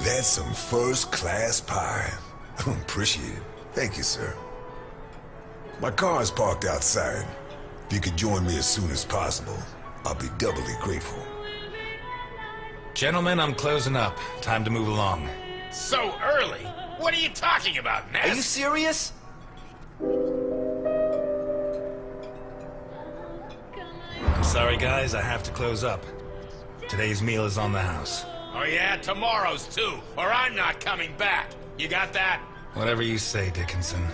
That's some first-class pie. Appreciate it. Thank you, sir. My car is parked outside. If you could join me as soon as possible, I'll be doubly grateful. Gentlemen, I'm closing up. Time to move along. So early? What are you talking about, Ness? Are you serious? I'm sorry, guys. I have to close up. Today's meal is on the house. Oh yeah, tomorrow's too, or I'm not coming back. You got that? Whatever you say, Dickinson.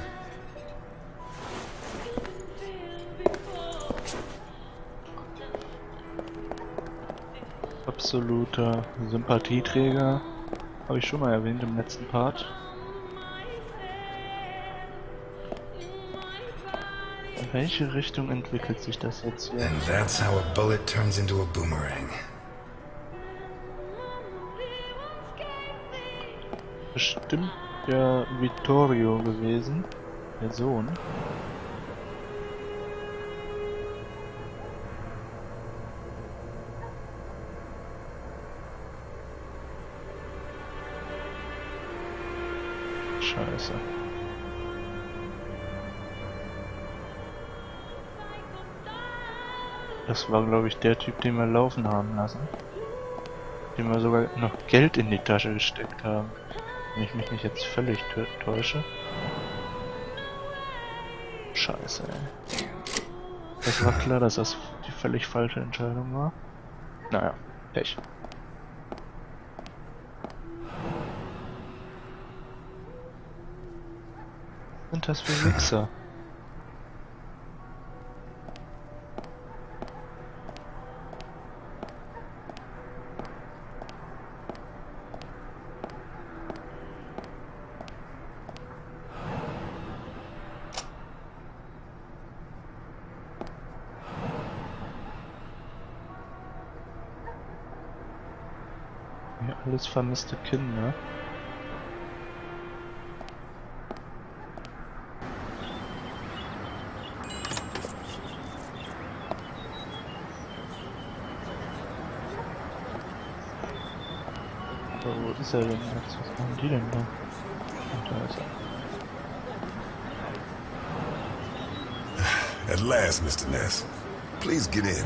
Absoluter Sympathieträger. Habe ich schon mal erwähnt im letzten Part. In welche Richtung entwickelt sich das jetzt hier? And that's how a bullet turns into a boomerang. Bestimmt der Vittorio gewesen, der Sohn. Scheiße. Das war, glaube ich, der Typ, den wir laufen haben lassen. Dem wir sogar noch Geld in die Tasche gesteckt haben. Wenn ich mich nicht jetzt völlig täusche. Scheiße, ey. Das war klar, dass das die völlig falsche Entscheidung war. Naja, Pech. Was sind das für Wichser? Ja, alles vermisste Kinder. Aber wo ist er denn jetzt? Was machen die denn da? Und da ist er. At last, Mr. Ness. Please get in.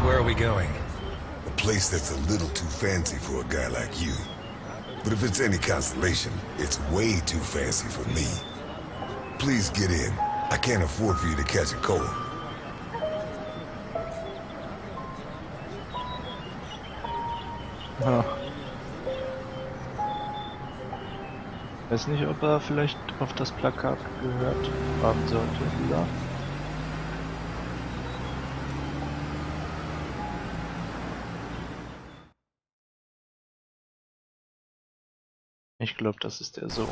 Where are we going? A place that's a little too fancy for a guy like you. But if it's any consolation, it's way too fancy for me. Please get in. I can't afford for you to catch a cold. Ja. Weiß nicht, ob er vielleicht auf das Plakat gehört haben sollte, wieder. Ich glaube, das ist der Sohn.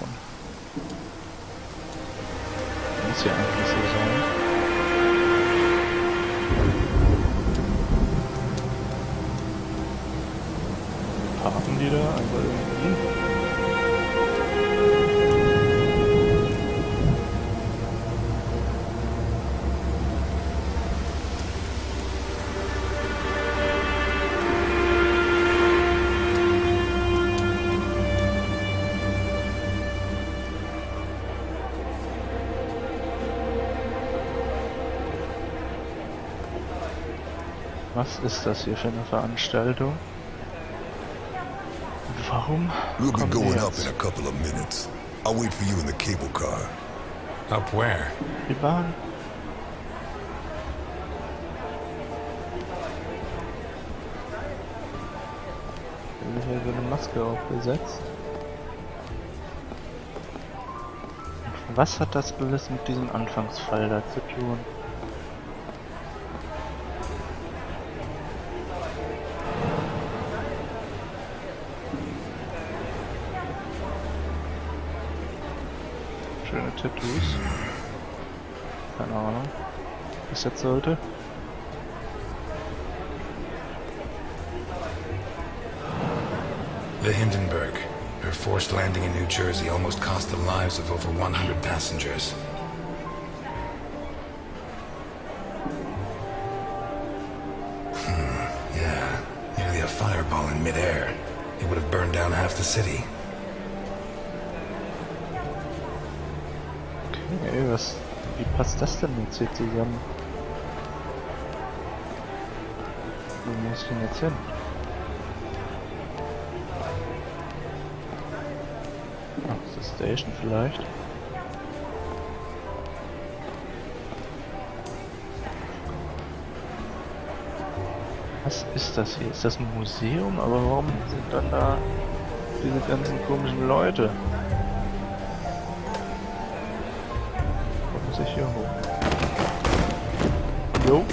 Muss ja eigentlich so sein. Parken die da einfach irgendwie? Was ist das hier für eine Veranstaltung? Warum We'll be kommen die going up jetzt? in a couple of minutes. I'll wait for you in the cable car. Up where? Die Bahn? Hier so eine Maske aufgesetzt. Und was hat das alles mit diesem Anfangsfall da zu tun? Schöne Tattoos. Keine Ahnung, was jetzt sollte. The Hindenburg. Her forced landing in New Jersey almost cost the lives of over 100 passengers. Yeah. fireball in midair, it would have burned down half the city. Okay, wie passt das denn jetzt hier zusammen? Wo muss ich denn jetzt hin? Ach, das ist Station vielleicht. Was ist das hier? Ist das ein Museum? Aber warum sind dann da diese ganzen komischen Leute? Wo muss ich hier hoch? Jo.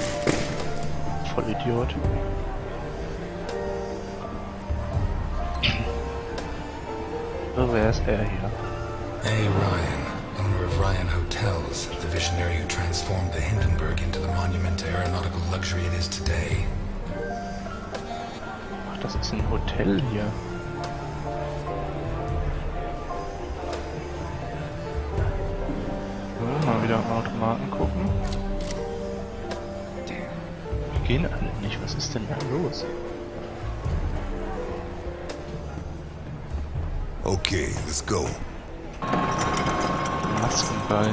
Vollidiot. So, wer ist er hier? A. Ryan, owner of Ryan Hotels, the visionary who transformed the Hindenburg into the monument to aeronautical luxury it is today. Ach, das ist ein Hotel hier. So, mal wieder am Automaten gucken. Die gehen alle nicht. Was ist denn da los? Okay, let's go. Maskenball.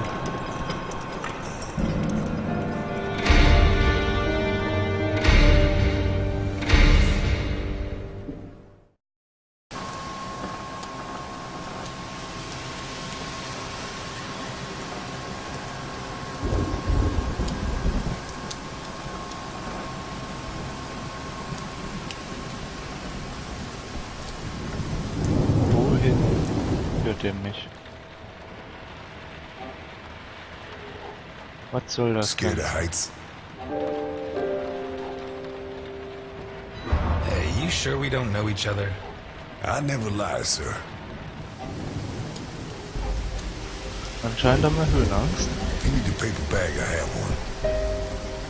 Wohin führt er mich? Was soll das Scared denn? of heights? Hey, you sure we don't know each other? I never lie, sir. Anscheinend haben wir Höhenangst. If you need a paper bag, I have one.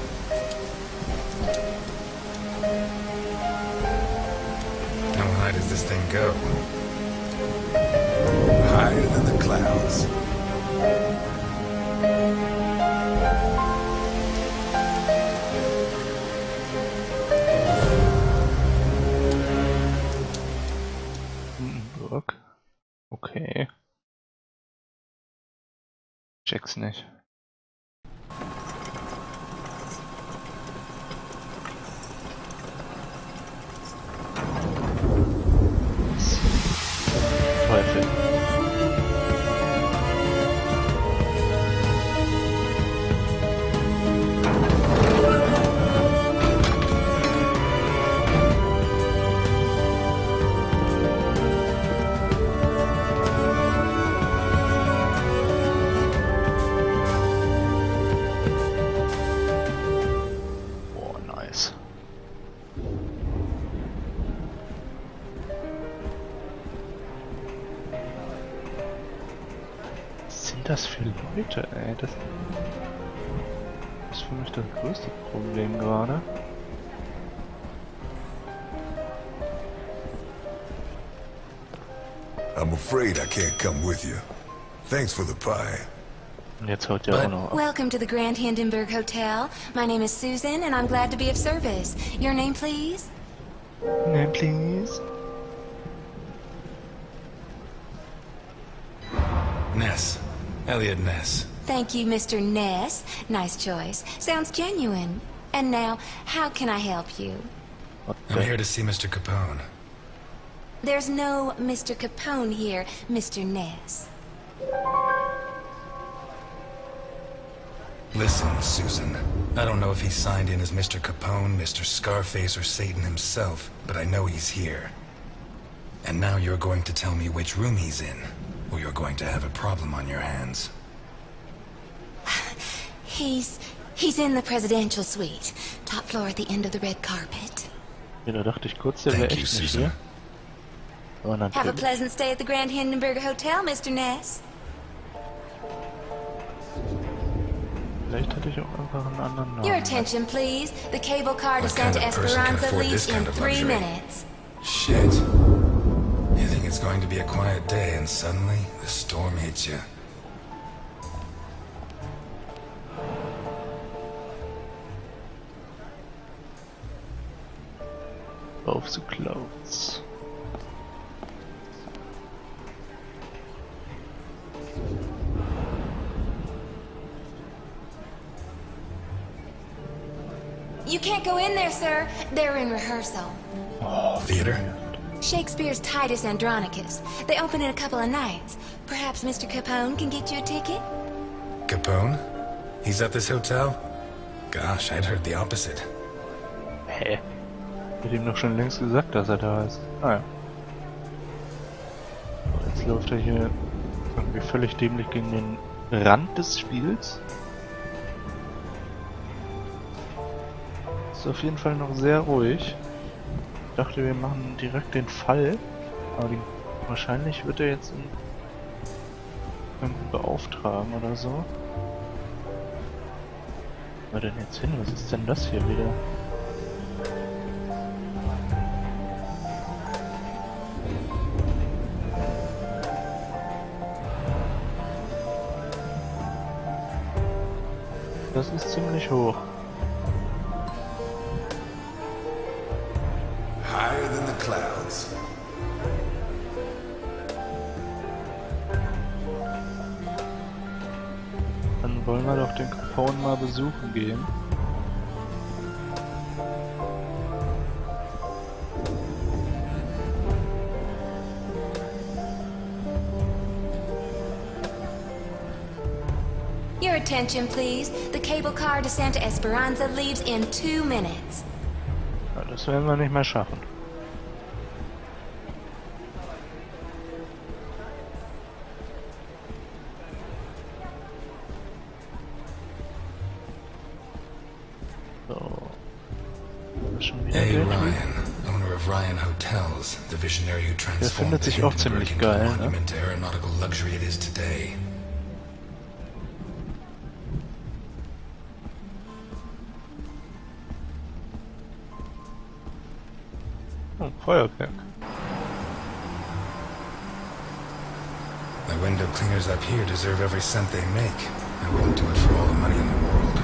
How high does this thing go? Higher than the clouds. Burg. Okay. Check's nicht. Teufel. Boah, nice. Was sind das für Leute, ey? Das ist für mich das größte Problem gerade. I'm afraid I can't come with you. Thanks for the pie. Und jetzt haut der auch noch ab. Welcome to the Grand Hindenburg Hotel. My name is Susan, and I'm glad to be of service. Your name, please? Name, please. Ness. Eliot Ness. Thank you, Mr. Ness. Nice choice. Sounds genuine. And now, how can I help you? What I'm the- here to see Mr. Capone. There's no Mr. Capone here, Mr. Ness. Listen, Susan. I don't know if he's signed in as Mr. Capone, Mr. Scarface, or Satan himself, but I know he's here. And now you're going to tell me which room he's in, or you're going to have a problem on your hands. He's in the presidential suite. Top floor at the end of the red carpet. Ja, da dachte ich kurz, der wäre Thank you, echt nicht Susan. hier. Aber Have a natürlich. pleasant stay at the Grand Hindenburg Hotel, Mr. Ness. Vielleicht hatte ich auch einfach einen anderen Namen. Your attention, please. The cable car to What kind Santa of person can Esperanza afford leaves this kind in of 3 luxury? minutes. Shit. You think it's going to be a quiet day, and suddenly, the storm hits you. Auf zu Clouds. You can't go in there, sir. They're in rehearsal. Theater? Shakespeare's Titus Andronicus. They open in a couple of nights. Perhaps Mr. Capone can get you a ticket? Capone? He's at this hotel? Gosh, I'd heard the opposite. Hä? Ich hab ihm doch schon längst gesagt, dass er da ist. Naja. Jetzt läuft er hier irgendwie völlig dämlich gegen den Rand des Spiels. Ist auf jeden Fall noch sehr ruhig. Ich dachte, wir machen direkt den Fall. Aber wahrscheinlich wird er jetzt irgendwie beauftragen oder so. Was war denn jetzt hin? Was ist denn das hier wieder? Das ist ziemlich hoch. Higher than the clouds. Dann wollen wir doch den Capone mal besuchen gehen. Your attention, please. The cable car to Santa Esperanza leaves in 2 minutes. Ja, das werden wir nicht mehr schaffen. So. Das ist schon wieder Hey, der Typ. Ryan, owner of Ryan Hotels, the visionary who transformed findet the sich auch Hindenburg ziemlich into geil, the ne? monument to aeronautical luxury it is today. Oh, Feuerwerk. The window cleaners up here deserve every cent they make. I wouldn't do it for all the money in the world.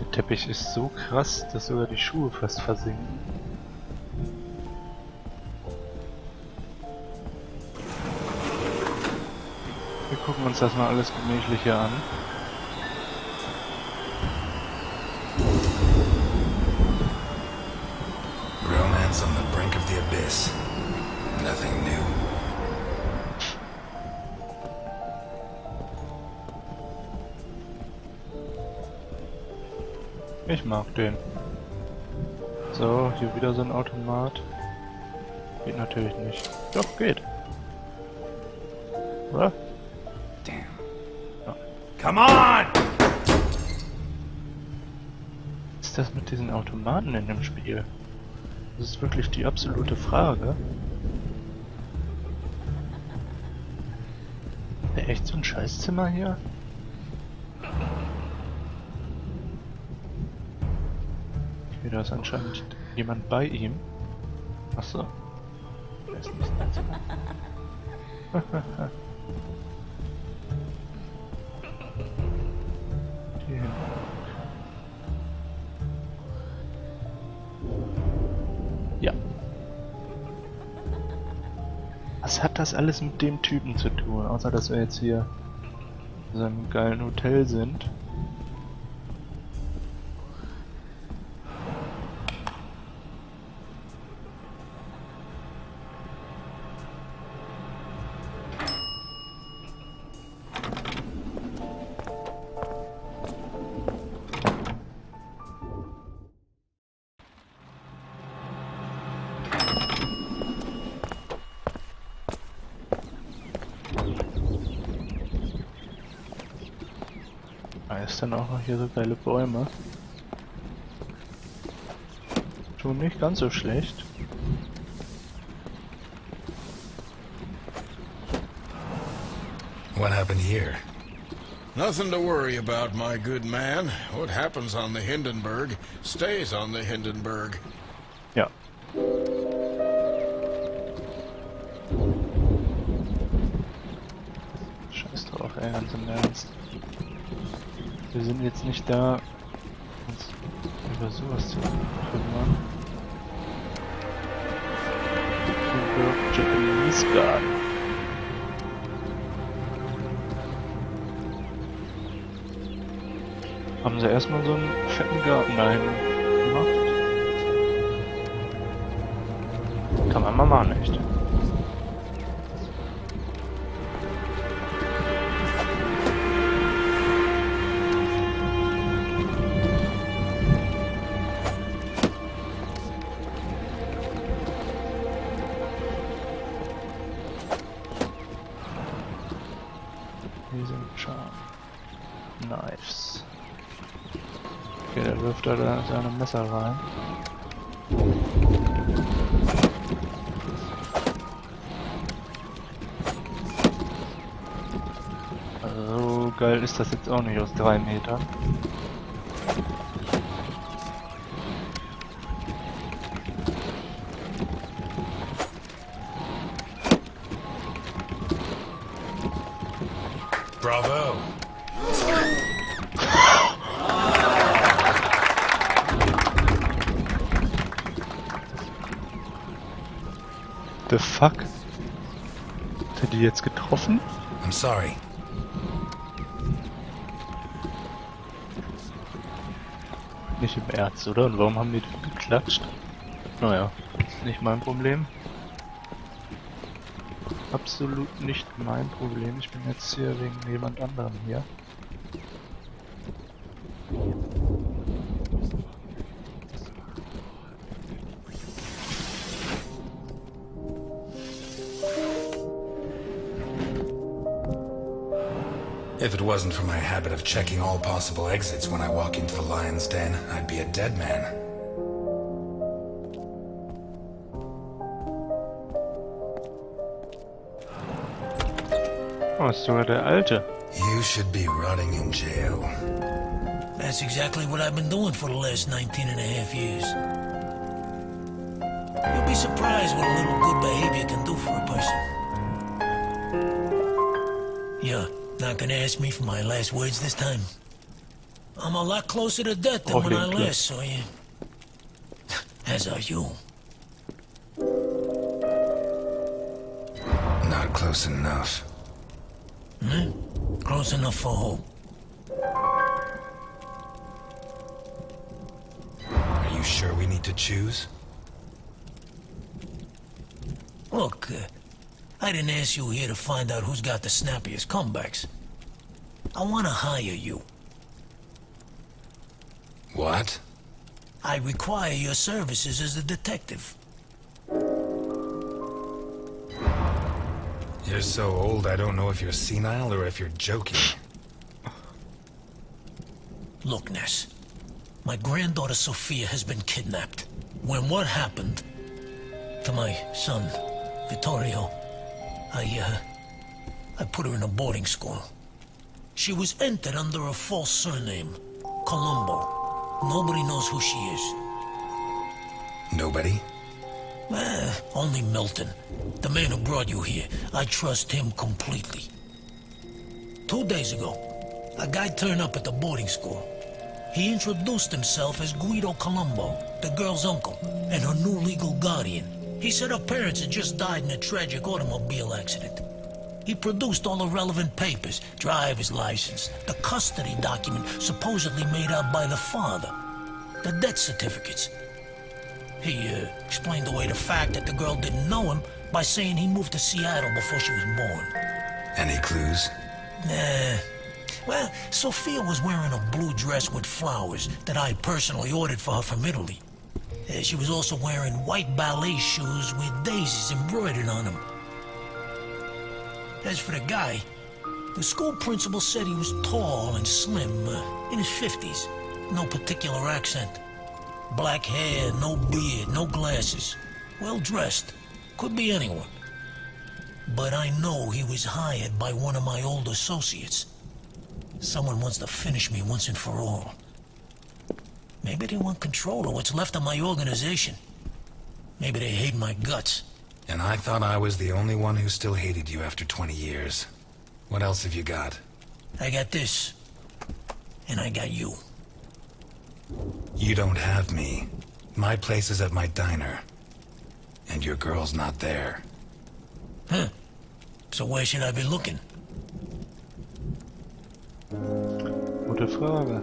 Der Teppich ist so krass, dass sogar die Schuhe fast versinken. Wir gucken uns das mal alles gemächlich hier an. Romance on the brink of the abyss. Nothing new. Ich mag den. So, hier wieder so ein Automat. Geht natürlich nicht. Doch, geht. Oder? Damn. Come on! Was ist das mit diesen Automaten in dem Spiel? Das ist wirklich die absolute Frage. Ist echt so ein Scheißzimmer hier? Okay, da ist anscheinend jemand bei ihm. Achso. Der ist nicht nett. Hier hin. Ja. Was hat das alles mit dem Typen zu tun? Außer dass wir jetzt hier in so einem geilen Hotel sind. Da ist dann auch noch hier so geile Bäume. Schon nicht ganz so schlecht. What happened here? Nothing to worry about, my good man. What happens on the Hindenburg stays on the Hindenburg. Ja. Scheiß drauf, ey, ganz im Ernst. Wir sind jetzt nicht da, uns über sowas zu kümmern. Japanese Garden. Haben sie erstmal so einen fetten Garten dahin gemacht? Kann man mal machen, echt. Hier sind Charm. Knives. Okay, der wirft da seine Messer rein. Also so geil ist das jetzt auch nicht aus 3 Metern. Bravo. The fuck? Hat er die jetzt getroffen? I'm sorry. Nicht im Ernst, oder? Und warum haben die geklatscht? Naja, ist nicht mein Problem. Absolut nicht mein Problem. Ich bin jetzt hier wegen jemand anderem hier. If it wasn't for my habit of checking all possible exits when I walk into the lion's den, I'd be a dead man. Oh, ist sogar der Alte. You should be rotting in jail. That's exactly what I've been doing for the last 19 and a half years. You'll be surprised what a little good behavior can do for a person. Yeah, not gonna ask me for my last words this time. I'm a lot closer to death than when I last saw you. As are you. Not close enough. Hmm? Close enough for who? Are you sure we need to choose? Look, I didn't ask you here to find out who's got the snappiest comebacks. I want to hire you. What? I require your services as a detective. You're so old I don't know if you're senile or if you're joking. Look, Ness. My granddaughter Sophia has been kidnapped. When what happened to my son, Vittorio, I put her in a boarding school. She was entered under a false surname, Colombo. Nobody knows who she is. Nobody? Only Milton, the man who brought you here. I trust him completely. 2 days ago, a guy turned up at the boarding school. He introduced himself as Guido Colombo, the girl's uncle, and her new legal guardian. He said her parents had just died in a tragic automobile accident. He produced all the relevant papers, driver's license, the custody document supposedly made out by the father, the death certificates. He explained away the fact that the girl didn't know him by saying he moved to Seattle before she was born. Any clues? Nah. Well, Sophia was wearing a blue dress with flowers that I personally ordered for her from Italy. She was also wearing white ballet shoes with daisies embroidered on them. As for the guy, the school principal said he was tall and slim, in his 50s. No particular accent. Black hair, no beard, no glasses. Well dressed. Could be anyone. But I know he was hired by one of my old associates. Someone wants to finish me once and for all. Maybe they want control of what's left of my organization. Maybe they hate my guts. And I thought I was the only one who still hated you after 20 years. What else have you got? I got this. and I got you. You don't have me. My place is at my diner. And your girl's not there. Huh. So where should I be looking? Gute Frage.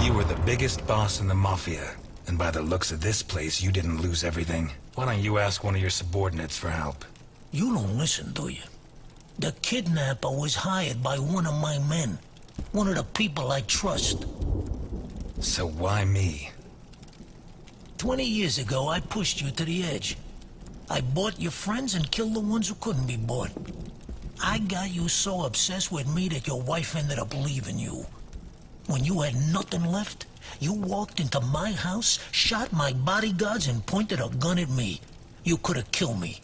You were the biggest boss in the Mafia. And by the looks of this place, you didn't lose everything. Why don't you ask one of your subordinates for help? You don't listen, do you? The kidnapper was hired by one of my men. One of the people I trust. So why me? 20 years ago, I pushed you to the edge. I bought your friends and killed the ones who couldn't be bought. I got you so obsessed with me that your wife ended up leaving you. When you had nothing left, you walked into my house, shot my bodyguards, and pointed a gun at me. You could have killed me.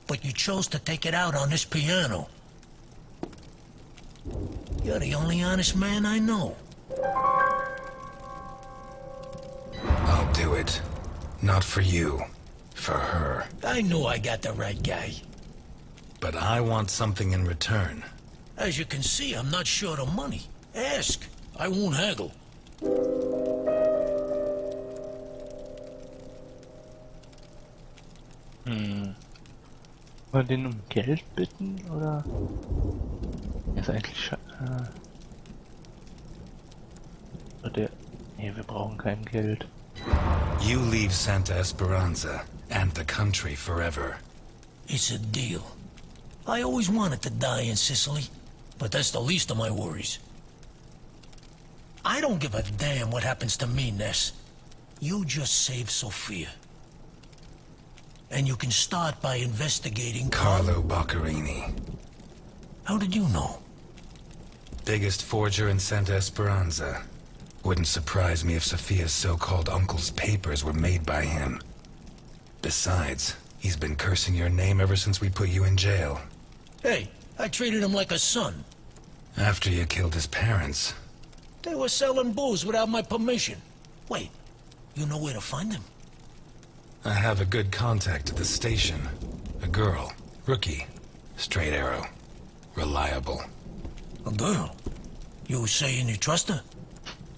But you chose to take it out on this piano. You're the only honest man I know. I'll do it. Not for you. For her. I knew I got the right guy. But I want something in return. As you can see, I'm not short of money. Ask. I won't haggle. Wollen wir den um Geld bitten, oder? Ist eigentlich der... Nee, wir brauchen kein Geld. You leave Santa Esperanza and the country forever. It's a deal. I always wanted to die in Sicily, but that's the least of my worries. I don't give a damn what happens to me, Ness. You just save Sophia. And you can start by investigating Carlo Boccherini. How did you know? Biggest forger in Santa Esperanza. Wouldn't surprise me if Sophia's so-called uncle's papers were made by him. Besides, he's been cursing your name ever since we put you in jail. Hey, I treated him like a son. After you killed his parents. They were selling booze without my permission. Wait, you know where to find them? I have a good contact at the station. A girl. Rookie. Straight arrow. Reliable. A girl? You saying you trust her?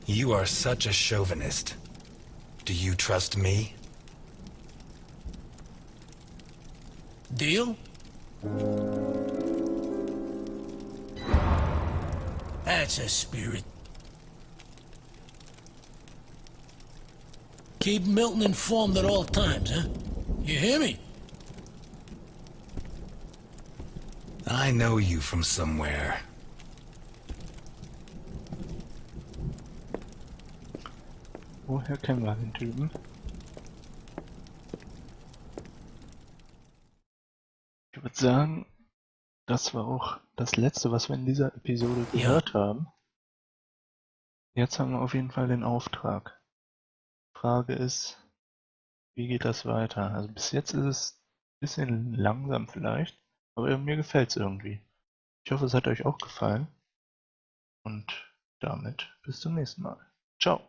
You are such a chauvinist. Do you trust me? Deal? That's a spirit. Keep Milton informed at all times, huh? You hear me? I know you from somewhere. Woher kennen wir den Typen? Ich würde sagen, das war auch das letzte, was wir in dieser Episode gehört haben. Jetzt haben wir auf jeden Fall den Auftrag. Frage ist, wie geht das weiter? Also bis jetzt ist es ein bisschen langsam vielleicht, aber mir gefällt es irgendwie. Ich hoffe, es hat euch auch gefallen. Und damit bis zum nächsten Mal. Ciao.